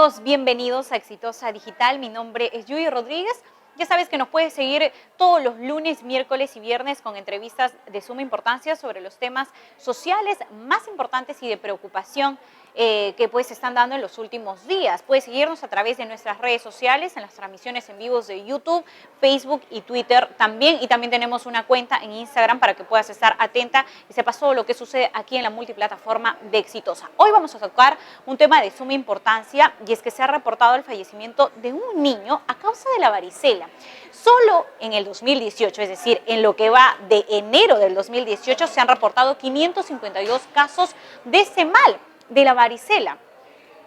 amigos, bienvenidos a Exitosa Digital. Mi nombre es Yuyi Rodríguez. Ya sabes que nos puedes seguir todos los lunes, miércoles y viernes con entrevistas de suma importancia sobre los temas sociales más importantes y de preocupación que pues se están dando en los últimos días. Puedes seguirnos a través de nuestras redes sociales, en las transmisiones en vivos de YouTube, Facebook y Twitter también. Y también tenemos una cuenta en Instagram para que puedas estar atenta y sepas todo lo que sucede aquí en la multiplataforma de Exitosa. Hoy vamos a tocar un tema de suma importancia y es que se ha reportado el fallecimiento de un niño a causa de la varicela. Solo en el 2018, es decir, en lo que va de enero del 2018, se han reportado 552 casos de este mal, de la varicela.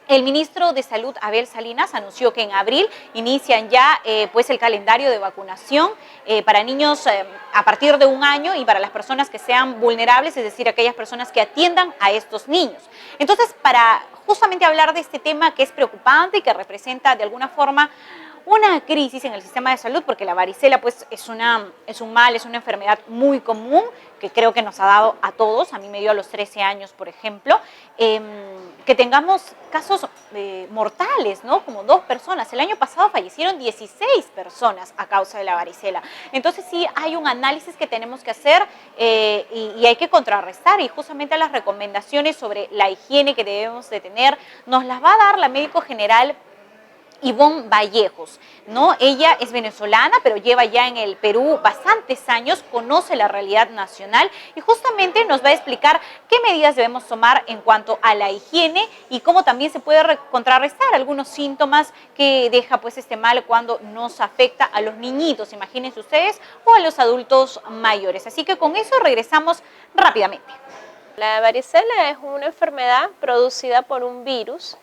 El ministro de Salud, Abel Salinas, anunció que en abril inician ya pues el calendario de vacunación para niños a partir de 1 año y para las personas que sean vulnerables, es decir, aquellas personas que atiendan a estos niños. Entonces, para justamente hablar de este tema que es preocupante y que representa de alguna forma una crisis en el sistema de salud, porque la varicela pues es un mal, es una enfermedad muy común que creo que nos ha dado a todos. A mí me dio a los 13 años, por ejemplo, que tengamos casos mortales, ¿no? Como 2 personas. El año pasado fallecieron 16 personas a causa de la varicela. Entonces sí hay un análisis que tenemos que hacer y hay que contrarrestar, y justamente las recomendaciones sobre la higiene que debemos de tener nos las va a dar la médico general Ivonne Vallejos, ¿no? Ella es venezolana, pero lleva ya en el Perú bastantes años, conoce la realidad nacional y justamente nos va a explicar qué medidas debemos tomar en cuanto a la higiene y cómo también se puede contrarrestar algunos síntomas que deja pues este mal cuando nos afecta a los niñitos, imagínense ustedes, o a los adultos mayores. Así que con eso regresamos rápidamente. La varicela es una enfermedad producida por un virus.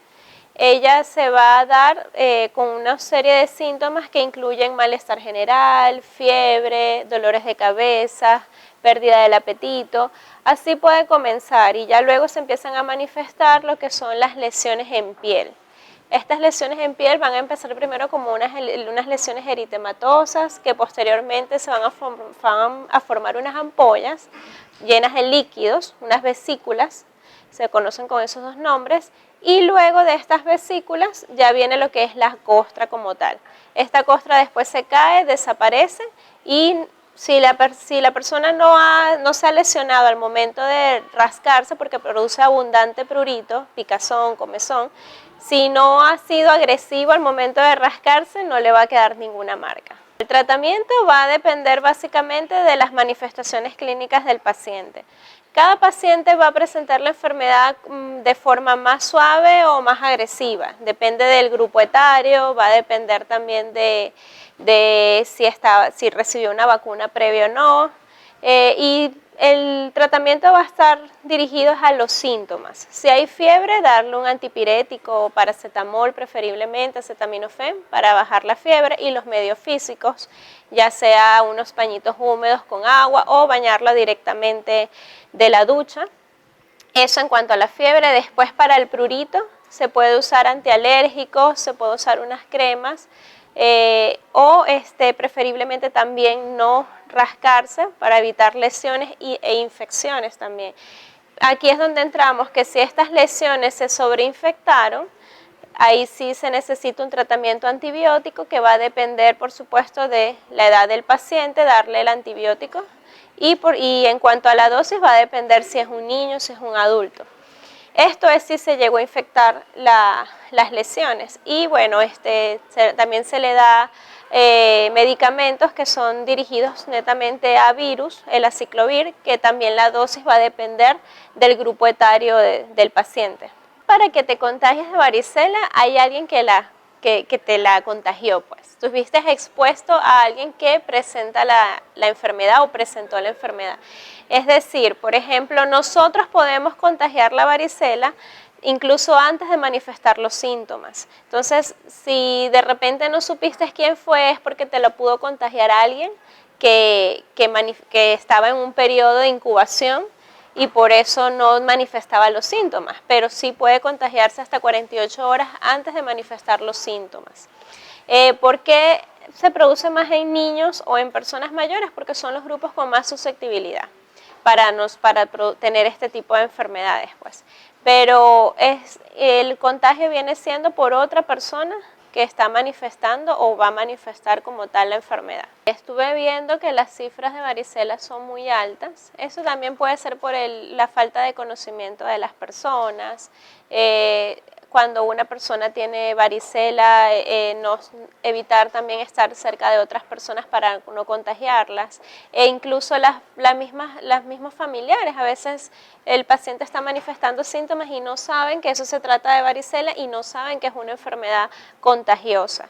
Ella se va a dar con una serie de síntomas que incluyen malestar general, fiebre, dolores de cabeza, pérdida del apetito. Así puede comenzar y ya luego se empiezan a manifestar lo que son las lesiones en piel. Estas lesiones en piel van a empezar primero como unas lesiones eritematosas que posteriormente se van a formar unas ampollas llenas de líquidos, unas vesículas, se conocen con esos 2 nombres, y luego de estas vesículas ya viene lo que es la costra como tal. Esta costra después se cae, desaparece, y si la persona no se ha lesionado al momento de rascarse porque produce abundante prurito, picazón, comezón, si no ha sido agresivo al momento de rascarse, no le va a quedar ninguna marca. El tratamiento va a depender básicamente de las manifestaciones clínicas del paciente. Cada paciente va a presentar la enfermedad de forma más suave o más agresiva, depende del grupo etario, va a depender también de si recibió una vacuna previa o no, y el tratamiento va a estar dirigido a los síntomas. Si hay fiebre, darle un antipirético o paracetamol, preferiblemente acetaminofén, para bajar la fiebre, y los medios físicos, ya sea unos pañitos húmedos con agua o bañarla directamente de la ducha. Eso en cuanto a la fiebre. Después, para el prurito se puede usar antialérgicos, se puede usar unas cremas, o preferiblemente también no rascarse para evitar lesiones e infecciones también. Aquí es donde entramos, que si estas lesiones se sobreinfectaron, ahí sí se necesita un tratamiento antibiótico que va a depender, por supuesto, de la edad del paciente, darle el antibiótico, y en cuanto a la dosis va a depender si es un niño o si es un adulto. Esto es si se llegó a infectar las lesiones. Y bueno, también se le da medicamentos que son dirigidos netamente a virus, el aciclovir, que también la dosis va a depender del grupo etario del paciente. Para que te contagies de varicela, hay alguien que te la contagió, pues. Tú estuviste expuesto a alguien que presenta la enfermedad o presentó la enfermedad. Es decir, por ejemplo, nosotros podemos contagiar la varicela incluso antes de manifestar los síntomas. Entonces, si de repente no supiste quién fue, es porque te lo pudo contagiar alguien que estaba en un periodo de incubación y por eso no manifestaba los síntomas, pero sí puede contagiarse hasta 48 horas antes de manifestar los síntomas. ¿Por qué se produce más en niños o en personas mayores? Porque son los grupos con más susceptibilidad. tener este tipo de enfermedades, pues. Pero el contagio viene siendo por otra persona que está manifestando o va a manifestar como tal la enfermedad. Estuve viendo que las cifras de varicela son muy altas. Eso también puede ser por la falta de conocimiento de las personas. Cuando una persona tiene varicela, evitar también estar cerca de otras personas para no contagiarlas, e incluso las mismas familiares. A veces el paciente está manifestando síntomas y no saben que eso se trata de varicela y no saben que es una enfermedad contagiosa.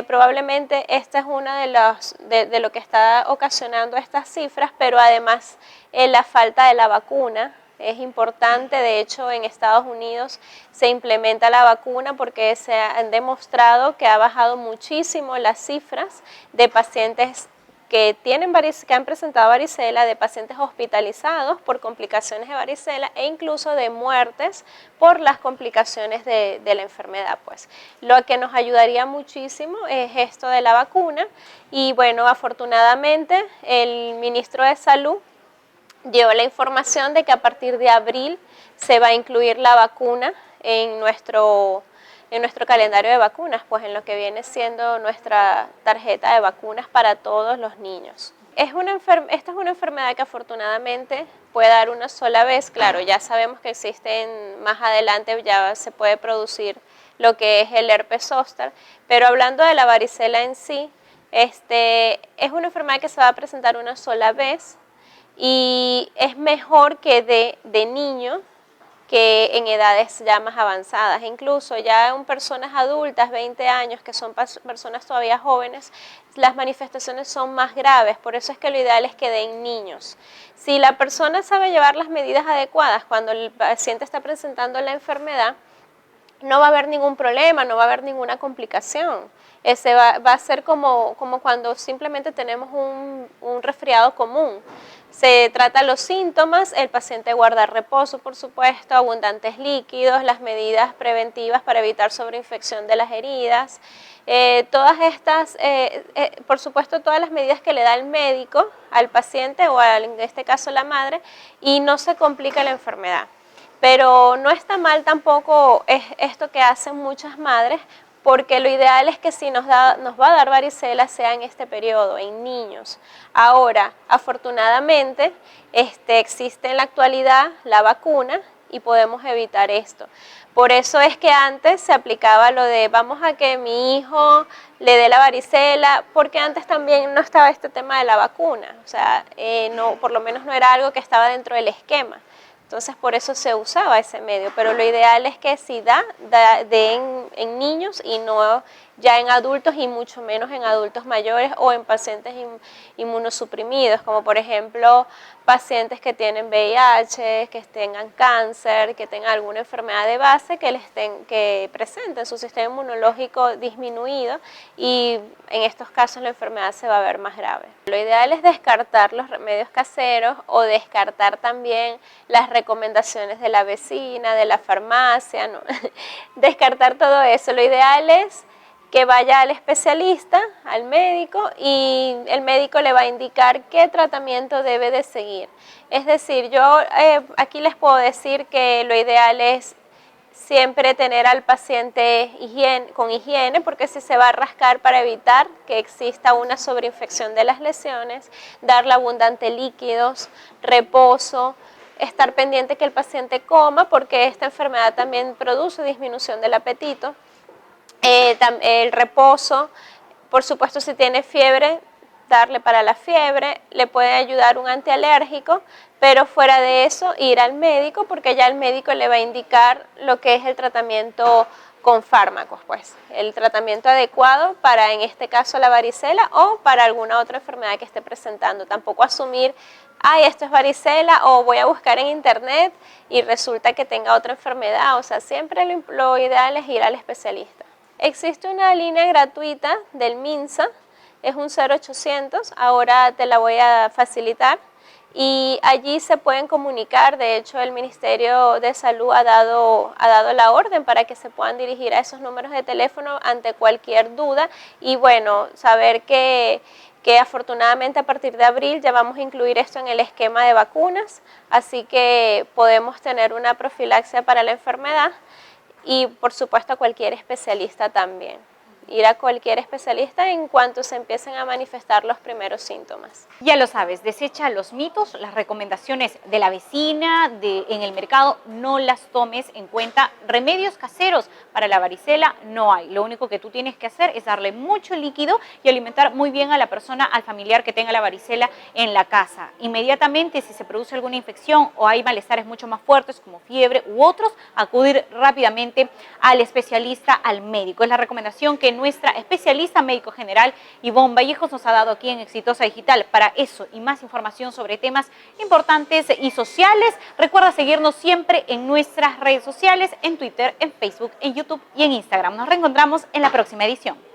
Probablemente esta es una de lo que está ocasionando estas cifras, pero además la falta de la vacuna. Es importante, de hecho en Estados Unidos se implementa la vacuna porque se han demostrado que ha bajado muchísimo las cifras de pacientes que han presentado varicela, de pacientes hospitalizados por complicaciones de varicela e incluso de muertes por las complicaciones de la enfermedad, pues. Lo que nos ayudaría muchísimo es esto de la vacuna y bueno, afortunadamente el ministro de Salud dio la información de que a partir de abril se va a incluir la vacuna en nuestro calendario de vacunas, pues en lo que viene siendo nuestra tarjeta de vacunas para todos los niños. Esta es una enfermedad que afortunadamente puede dar una sola vez. Claro, ya sabemos que existen, más adelante ya se puede producir lo que es el herpes zóster, pero hablando de la varicela en sí, es una enfermedad que se va a presentar una sola vez, y es mejor que de niño que en edades ya más avanzadas. Incluso ya en personas adultas, 20 años, que son personas todavía jóvenes, las manifestaciones son más graves. Por eso es que lo ideal es que den niños. Si la persona sabe llevar las medidas adecuadas cuando el paciente está presentando la enfermedad, no va a haber ningún problema, no va a haber ninguna complicación. Va a ser como cuando simplemente tenemos un resfriado común. Se trata los síntomas, el paciente guarda reposo, por supuesto, abundantes líquidos, las medidas preventivas para evitar sobreinfección de las heridas, todas estas, por supuesto, todas las medidas que le da el médico al paciente o en este caso la madre, y no se complica la enfermedad. Pero no está mal tampoco esto que hacen muchas madres, porque lo ideal es que si nos va a dar varicela sea en este periodo, en niños. Ahora, afortunadamente, existe en la actualidad la vacuna y podemos evitar esto. Por eso es que antes se aplicaba lo de vamos a que mi hijo le dé la varicela, porque antes también no estaba este tema de la vacuna, o sea, por lo menos no era algo que estaba dentro del esquema. Entonces por eso se usaba ese medio, pero lo ideal es que si en niños y no ya en adultos, y mucho menos en adultos mayores o en pacientes inmunosuprimidos, como por ejemplo pacientes que tienen VIH, que tengan cáncer, que tengan alguna enfermedad de base, que presenten su sistema inmunológico disminuido, y en estos casos la enfermedad se va a ver más grave. Lo ideal es descartar los remedios caseros o descartar también las recomendaciones de la vecina, de la farmacia, ¿no? Descartar todo eso. Lo ideal es que vaya al especialista, al médico, y el médico le va a indicar qué tratamiento debe de seguir. Es decir, yo aquí les puedo decir que lo ideal es siempre tener al paciente con higiene, porque si se va a rascar para evitar que exista una sobreinfección de las lesiones, darle abundante líquidos, reposo, estar pendiente que el paciente coma, porque esta enfermedad también produce disminución del apetito. El reposo, por supuesto, si tiene fiebre, darle para la fiebre, le puede ayudar un antialérgico, pero fuera de eso ir al médico, porque ya el médico le va a indicar lo que es el tratamiento con fármacos, pues el tratamiento adecuado para, en este caso, la varicela o para alguna otra enfermedad que esté presentando. Tampoco asumir, ay, esto es varicela, o voy a buscar en internet y resulta que tenga otra enfermedad. O sea, siempre lo ideal es ir al especialista. Existe una línea gratuita del MINSA, es un 0800, ahora te la voy a facilitar, y allí se pueden comunicar. De hecho, el Ministerio de Salud ha dado la orden para que se puedan dirigir a esos números de teléfono ante cualquier duda, y bueno, saber que que afortunadamente a partir de abril ya vamos a incluir esto en el esquema de vacunas, así que podemos tener una profilaxia para la enfermedad y por supuesto a cualquier especialista también. Ir a cualquier especialista en cuanto se empiecen a manifestar los primeros síntomas. Ya lo sabes, desecha los mitos, las recomendaciones de la vecina, en el mercado, no las tomes en cuenta. Remedios caseros para la varicela no hay. Lo único que tú tienes que hacer es darle mucho líquido y alimentar muy bien a la persona, al familiar que tenga la varicela en la casa. Inmediatamente, si se produce alguna infección o hay malestares mucho más fuertes como fiebre u otros, acudir rápidamente al especialista, al médico. Es la recomendación que nuestra especialista médico general Ivonne Vallejos nos ha dado aquí en Exitosa Digital. Para eso y más información sobre temas importantes y sociales, recuerda seguirnos siempre en nuestras redes sociales, en Twitter, en Facebook, en YouTube y en Instagram. Nos reencontramos en la próxima edición.